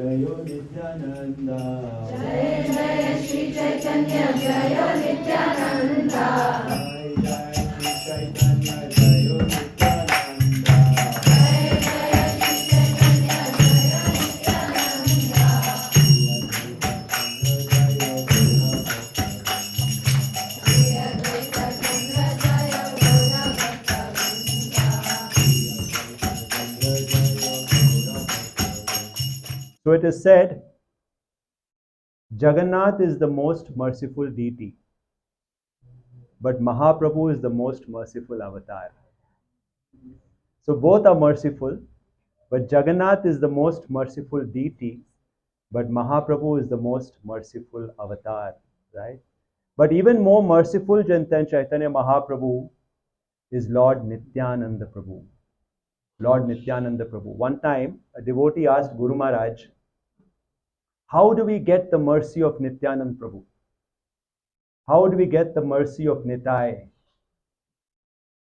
Jayo Nityananda. Jai Jai Shri Chaitanya Jayo Nityananda. Jai Jai Shri Chaitanya Jayo Nityananda. Jai Jai Shri Chaitanya Jayo Nityananda. Shri Advaita Chandra Jayo Gaura Bhakta Vrinda. So it is said, Jagannath is the most merciful deity, but Mahaprabhu is the most merciful avatar. So both are merciful, but Jagannath is the most merciful deity, but Mahaprabhu is the most merciful avatar, right? But even more merciful than Chaitanya Mahaprabhu is Lord Nityananda Prabhu. Lord Nityananda Prabhu. One time, a devotee asked Guru Maharaj, how do we get the mercy of Nityananda Prabhu? How do we get the mercy of Nitai?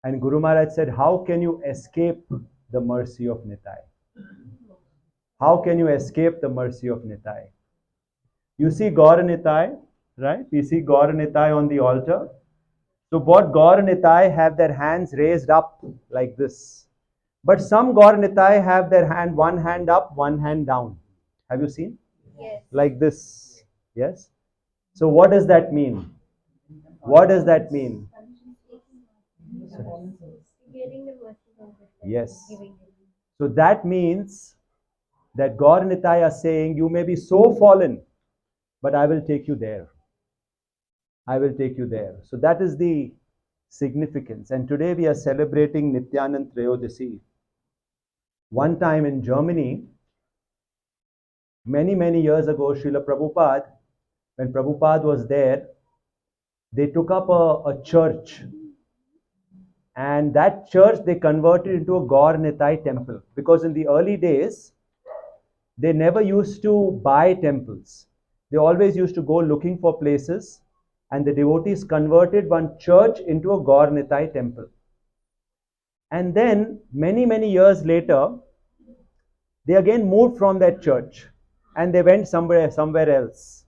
And Guru Maharaj said, how can you escape the mercy of Nitai? How can you escape the mercy of Nitai? You see Gaur Nitai, right? We see Gaur Nitai on the altar. So what Gaur Nitai have their hands raised up like this. But some Gaur Nitai have their hand, one hand up, one hand down. Have you seen? Yes. Like this. Yes? So what does that mean? What does that mean? Getting the mercy from Krishna. Yes. Giving it. So that means that Gaur Nitai are saying, you may be so fallen, but I will take you there. I will take you there. So that is the significance. And today we are celebrating Nityananda Triyodasi. One time in Germany, many years ago, Srila Prabhupada, when Prabhupada was there, they took up a church. And that church they converted into a Gaur Nitai temple. Because in the early days, they never used to buy temples. They always used to go looking for places. And the devotees converted one church into a Gaur Nitai temple. And then, many years later, they again moved from that church and they went somewhere else.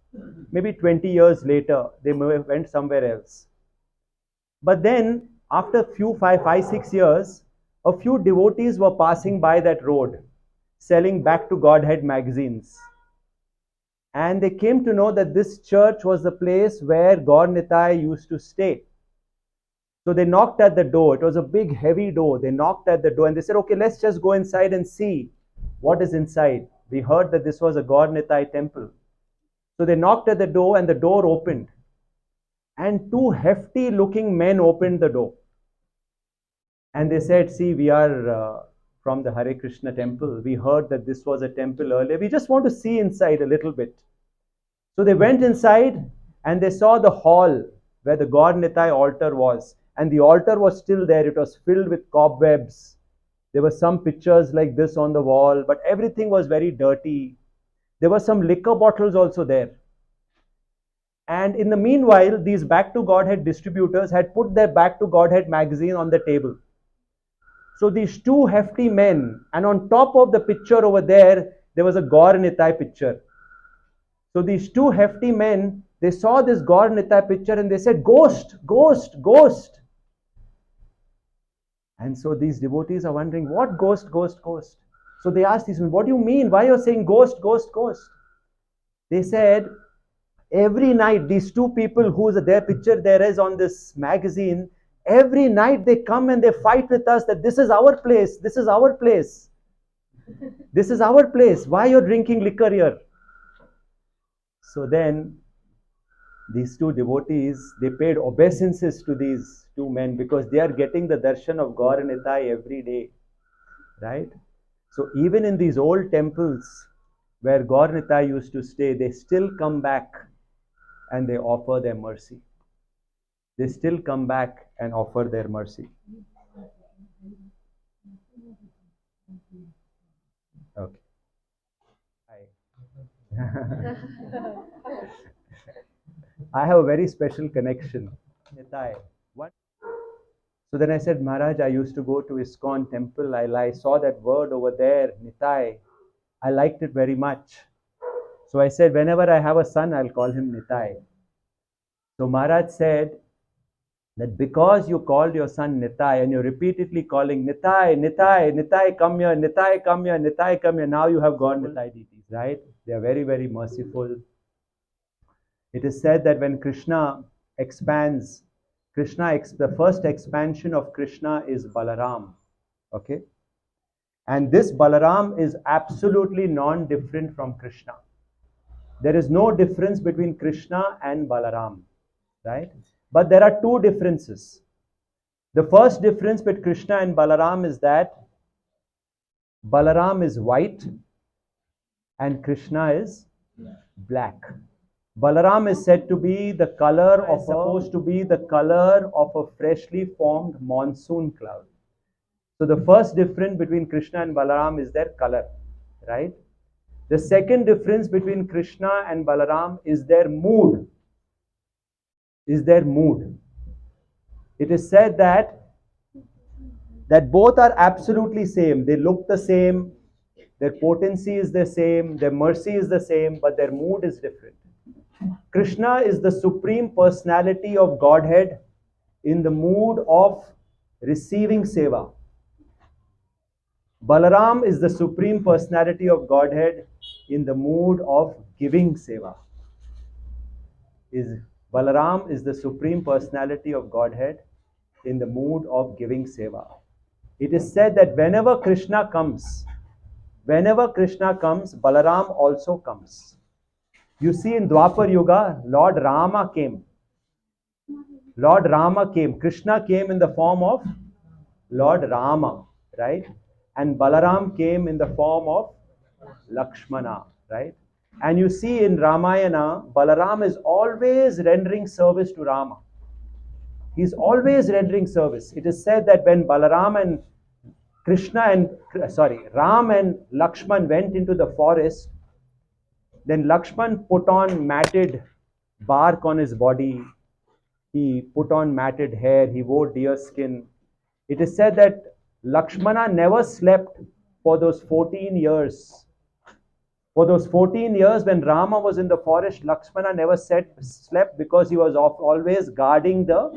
Maybe 20 years later, they went somewhere else. But then, after a few 5, 6 years, a few devotees were passing by that road, selling Back to Godhead magazines. And they came to know that this church was the place where Gaur Nitai used to stay. So they knocked at the door. It was a big, heavy door. They knocked at the door and they said, okay, let's just go inside and see what is inside. We heard that this was a Gaur Nitai temple. So they knocked at the door and the door opened. And two hefty looking men opened the door. And they said, see, we are from the Hare Krishna temple. We heard that this was a temple earlier. We just want to see inside a little bit. So they went inside and they saw the hall where the Gaur Nitai altar was. And the altar was still there. It was filled with cobwebs. There were some pictures like this on the wall, but everything was very dirty. There were some liquor bottles also there. And in the meanwhile, these Back to Godhead distributors had put their Back to Godhead magazine on the table. So these two hefty men, and on top of the picture over there, there was a Gaur Nitai picture. So these two hefty men, they saw this Gaur Nitai picture and they said, ghost, ghost, ghost. And so these devotees are wondering, what ghost, ghost, ghost? So they asked these men, what do you mean? Why are you saying ghost, ghost, ghost? They said, every night, these two people their picture there is on this magazine, every night they come and they fight with us that this is our place, this is our place. This is our place. Why you're drinking liquor here? So then, these two devotees, they paid obeisances to these two men because they are getting the darshan of Gaur Nitai every day, right? So even in these old temples where Gaur Nitai used to stay, they still come back and they offer their mercy. They still come back and offer their mercy. Okay. I have a very special connection. Nitai. What? So then I said, Maharaj, I used to go to ISKCON temple. I saw that word over there, Nitai. I liked it very much. So I said, whenever I have a son, I'll call him Nitai. So Maharaj said that because you called your son Nitai and you're repeatedly calling Nitai, Nitai, Nitai, come here, Nitai, come here, Nitai, come here, now you have got Nitai deities, right? They are very, very merciful. It is said that when Krishna expands, the first expansion of Krishna is Balaram. Okay? And this Balaram is absolutely non-different from Krishna. There is no difference between Krishna and Balaram, right? But there are two differences. The first difference between Krishna and Balaram is that Balaram is white and Krishna is black. Balaram is said to be the color of a freshly formed monsoon cloud. So the first difference between Krishna and Balaram is their color, right? The second difference between Krishna and Balaram is their mood. It is said that both are absolutely same. They look the same, their potency is the same, their mercy is the same, but their mood is different. Krishna is the supreme personality of Godhead in the mood of receiving seva. Balaram is the supreme personality of Godhead in the mood of giving seva. Balaram is the supreme personality of Godhead in the mood of giving seva. It is said that whenever Krishna comes, Balaram also comes. You see, in Dwapar Yuga, Lord Rama came. Krishna came in the form of Lord Rama, right? And Balaram came in the form of Lakshmana, right? And you see in Ramayana, Balaram is always rendering service to Rama. He's always rendering service. It is said that when Ram and Lakshman went into the forest, then Lakshman put on matted bark on his body. He put on matted hair. He wore deer skin. It is said that Lakshmana never slept for those 14 years. For those 14 years when Rama was in the forest, Lakshmana never slept because he was always guarding the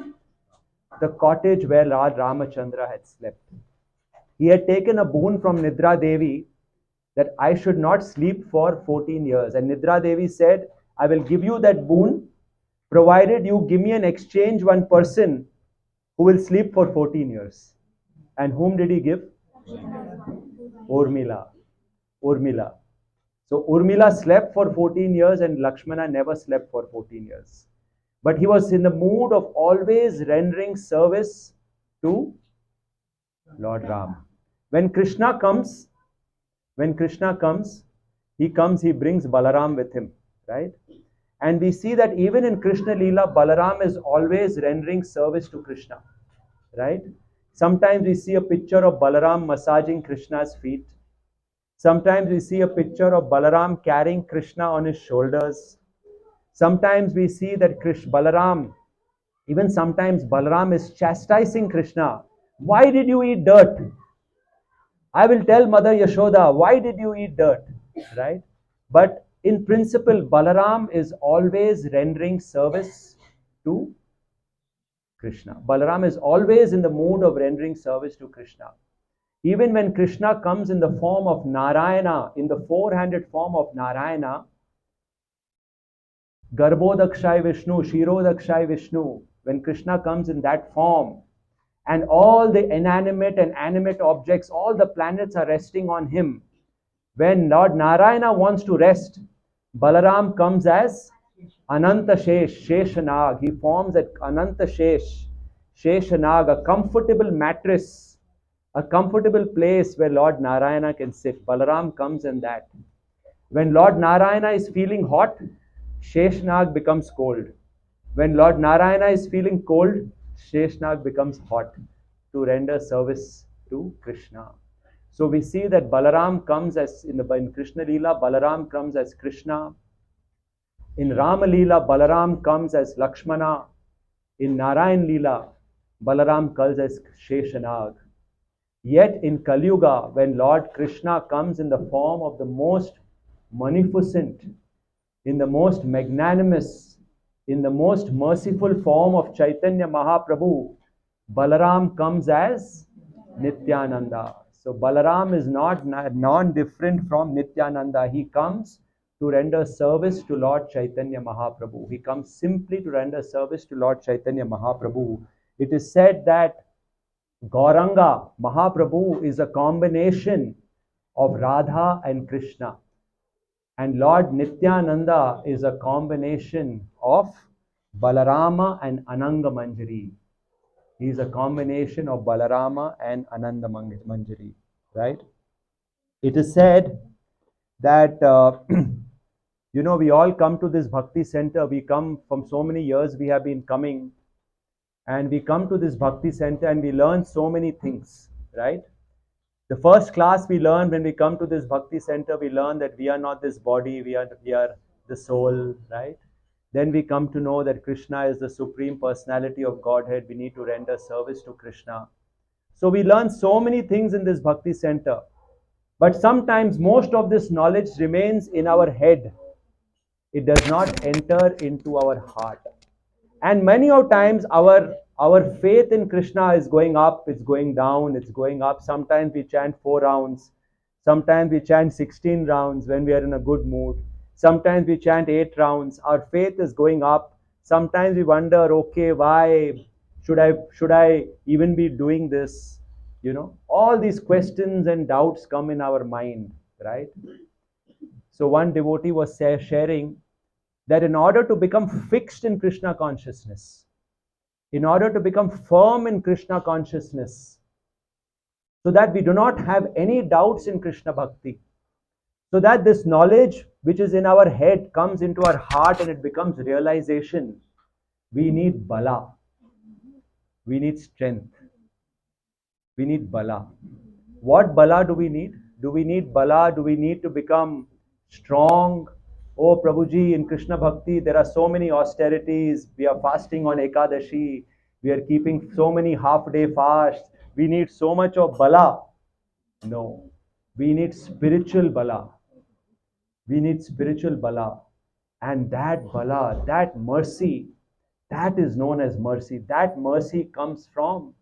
cottage where Lord Ramachandra had slept. He had taken a boon from Nidra Devi that I should not sleep for 14 years. And Nidra Devi said, I will give you that boon provided you give me an exchange one person who will sleep for 14 years. And whom did he give? Urmila. So Urmila slept for 14 years and Lakshmana never slept for 14 years. But he was in the mood of always rendering service to Lord Ram. When Krishna comes, he brings Balaram with him, right? And we see that even in Krishna Leela, Balaram is always rendering service to Krishna, right? Sometimes we see a picture of Balaram massaging Krishna's feet. Sometimes we see a picture of Balaram carrying Krishna on his shoulders. Sometimes we see that Balaram is chastising Krishna. Why did you eat dirt? I will tell Mother Yashoda, why did you eat dirt? Right? But in principle, Balaram is always rendering service to Krishna. Balaram is always in the mood of rendering service to Krishna. Even when Krishna comes in the form of Narayana, in the four-handed form of Narayana, Garbhodakshay Vishnu, Shirodakshay Vishnu, when Krishna comes in that form, and all the inanimate and animate objects, all the planets are resting on him. When Lord Narayana wants to rest, Balaram comes as Ananta Shesh, Sheshanag. He forms at Ananta Shesh, Sheshanag, a comfortable mattress, a comfortable place where Lord Narayana can sit. Balaram comes in that. When Lord Narayana is feeling hot, Sheshanag becomes cold. When Lord Narayana is feeling cold, Sheshanag becomes hot to render service to Krishna. So we see that Balaram comes as in Krishna Leela, Balaram comes as Krishna. In Rama Leela, Balaram comes as Lakshmana. In Narayan Leela, Balaram comes as Sheshanag. Yet in Kali Yuga, when Lord Krishna comes in the form of the most magnificent, in the most magnanimous, in the most merciful form of Chaitanya Mahaprabhu, Balaram comes as Nityananda. So Balaram is not non-different from Nityananda. He comes to render service to Lord Chaitanya Mahaprabhu. He comes simply to render service to Lord Chaitanya Mahaprabhu. It is said that Gauranga Mahaprabhu is a combination of Radha and Krishna. And Lord Nityananda is a combination of Balarama and Ananga Manjari. He is a combination of Balarama and Ananda Manjari, right? It is said that, we all come to this Bhakti center. We come from so many years, we have been coming, and we come to this Bhakti center and we learn so many things, right? The first class we learn when we come to this Bhakti center, we learn that we are not this body, we are the soul, right? Then we come to know that Krishna is the Supreme Personality of Godhead. We need to render service to Krishna. So we learn so many things in this Bhakti center. But sometimes most of this knowledge remains in our head. It does not enter into our heart. And many of times our faith in Krishna is going up, it's going down, it's going up. Sometimes we chant 4 rounds, sometimes we chant 16 rounds when we are in a good mood, sometimes we chant 8 rounds. Our faith is going up. Sometimes we wonder, okay, why should I even be doing this? All these questions and doubts come in our mind, right? So one devotee was sharing that in order to become fixed in Krishna consciousness, in order to become firm in Krishna consciousness, so that we do not have any doubts in Krishna bhakti, so that this knowledge which is in our head comes into our heart and it becomes realization, we need bala, we need strength, we need bala. What bala do we need? Do we need bala? Do we need to become strong? Oh, Prabhuji, in Krishna Bhakti, there are so many austerities. We are fasting on Ekadashi. We are keeping so many half-day fasts. We need so much of bala. No. We need spiritual bala. We need spiritual bala. And that bala, that mercy, that is known as mercy. That mercy comes from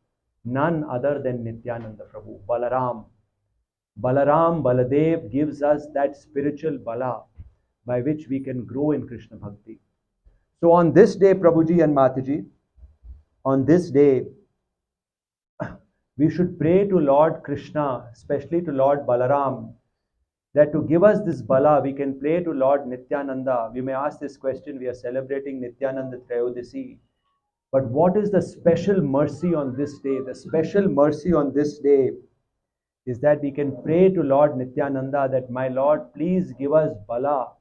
none other than Nityananda Prabhu, Balaram. Baladev gives us that spiritual bala by which we can grow in Krishna Bhakti. So on this day, Prabhuji and Mataji, on this day, we should pray to Lord Krishna, especially to Lord Balaram, that to give us this bala, we can pray to Lord Nityananda. We may ask this question, we are celebrating Nityananda Triyodasi. But what is the special mercy on this day? The special mercy on this day is that we can pray to Lord Nityananda that, my Lord, please give us bala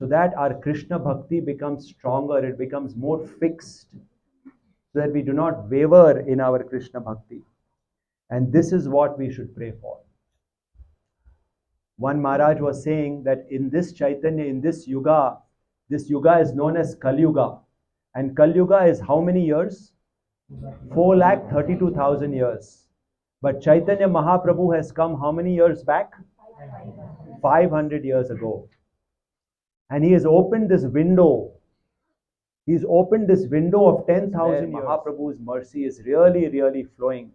so that our Krishna bhakti becomes stronger, it becomes more fixed, so that we do not waver in our Krishna bhakti. And this is what we should pray for. One Maharaj was saying that in this Chaitanya, in this yuga is known as Kali Yuga. And Kali Yuga is how many years? 4,32,000 years. But Chaitanya Mahaprabhu has come how many years back? 500 years ago. And he has opened this window. He's opened this window of 10,000 years. Mahaprabhu's mercy is really, really flowing.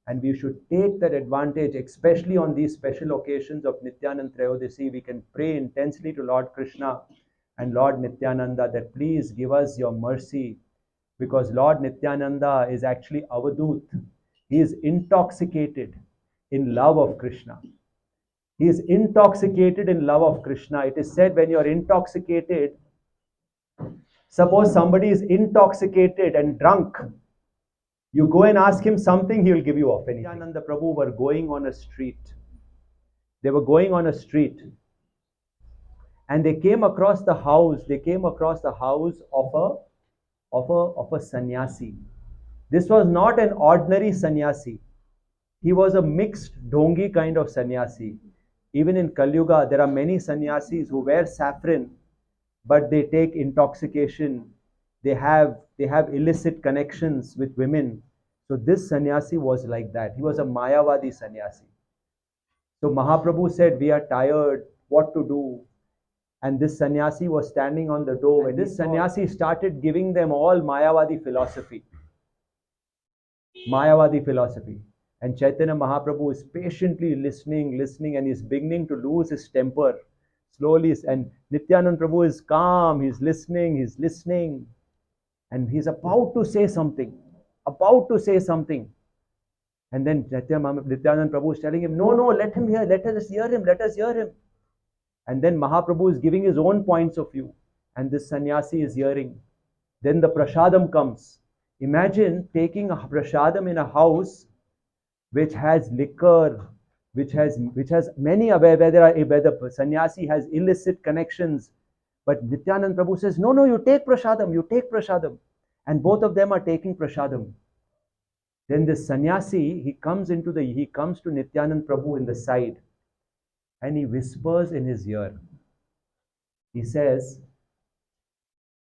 And we should take that advantage, especially on these special occasions of Nityananda Triyodasi. We can pray intensely to Lord Krishna and Lord Nityananda that please give us your mercy, because Lord Nityananda is actually Avadut. He is intoxicated in love of Krishna. He is intoxicated in love of Krishna. It is said when you are intoxicated, suppose somebody is intoxicated and drunk, you go and ask him something, he will give you off anything. Nityananda Prabhu were going on a street. They were going on a street. And they came across the house. They came across the house of a sannyasi. This was not an ordinary sannyasi. He was a mixed dongi kind of sannyasi. Even in Kali Yuga, there are many sannyasis who wear saffron, but they take intoxication. They have illicit connections with women. So this sannyasi was like that. He was a Mayavadi sannyasi. So Mahaprabhu said, we are tired, what to do? And this sannyasi was standing on the door. And this sannyasi started giving them all Mayavadi philosophy. Mayavadi philosophy. And Chaitanya Mahaprabhu is patiently listening, and he's beginning to lose his temper slowly. And Nityanand Prabhu is calm, he's listening, and he's about to say something. And then Nityanand Prabhu is telling him, no, let him hear, let us hear him. And then Mahaprabhu is giving his own points of view, and this sannyasi is hearing. Then the prasadam comes. Imagine taking a prasadam in a house which has liquor, which has many, where the sannyasi has illicit connections. But Nityanand Prabhu says, no, you take prasadam. And both of them are taking prasadam. Then this sannyasi, he comes to Nityanand Prabhu in the side, and he whispers in his ear. He says,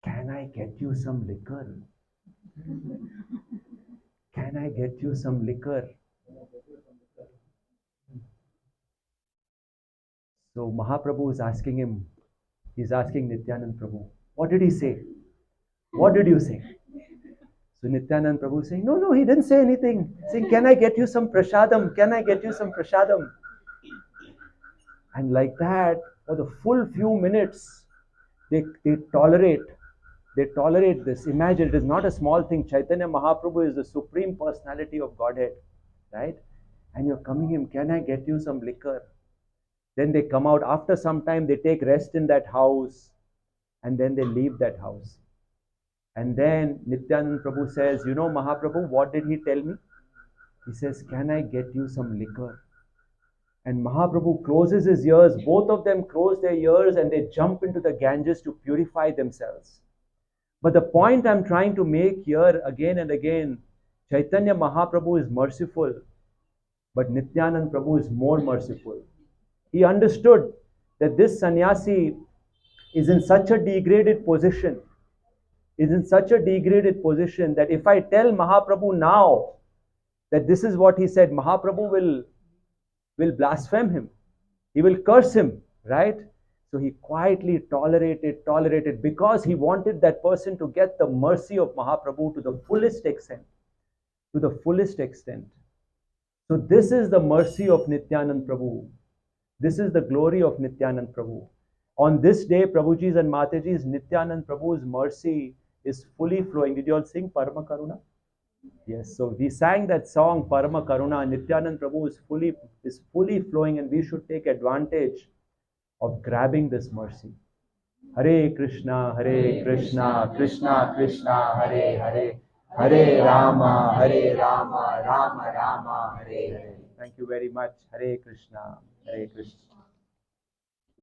can I get you some liquor? Can I get you some liquor? So Mahaprabhu is asking him, he's asking Nityanand Prabhu, what did he say? What did you say? So Nityanand Prabhu is saying, no, he didn't say anything. Saying, can I get you some prasadam? Can I get you some prasadam? And like that, for the full few minutes, they tolerate this. Imagine, it is not a small thing. Chaitanya Mahaprabhu is the Supreme Personality of Godhead, right? And you're coming him, can I get you some liquor? Then they come out. After some time, they take rest in that house, and then they leave that house. And then Nityanand Prabhu says, Mahaprabhu, what did he tell me? He says, can I get you some liquor? And Mahaprabhu closes his ears. Both of them close their ears, and they jump into the Ganges to purify themselves. But the point I'm trying to make here again and again, Chaitanya Mahaprabhu is merciful, but Nityanand Prabhu is more merciful. He understood that this sannyasi is in such a degraded position, that if I tell Mahaprabhu now that this is what he said, Mahaprabhu will blaspheme him. He will curse him, right? So he quietly tolerated, because he wanted that person to get the mercy of Mahaprabhu to the fullest extent. So this is the mercy of Nityanand Prabhu. This is the glory of Nityanand Prabhu. On this day, Prabhuji's and Mataji's, Nityanand Prabhu's mercy is fully flowing. Did you all sing Parama Karuna? Yes, so we sang that song Parama Karuna. Nityanand Prabhu is fully flowing, and we should take advantage of grabbing this mercy. Hare Krishna, Krishna Krishna, Hare Hare, Hare Rama, Rama Rama, Hare Hare. Thank you very much. Hare Krishna, Krishna.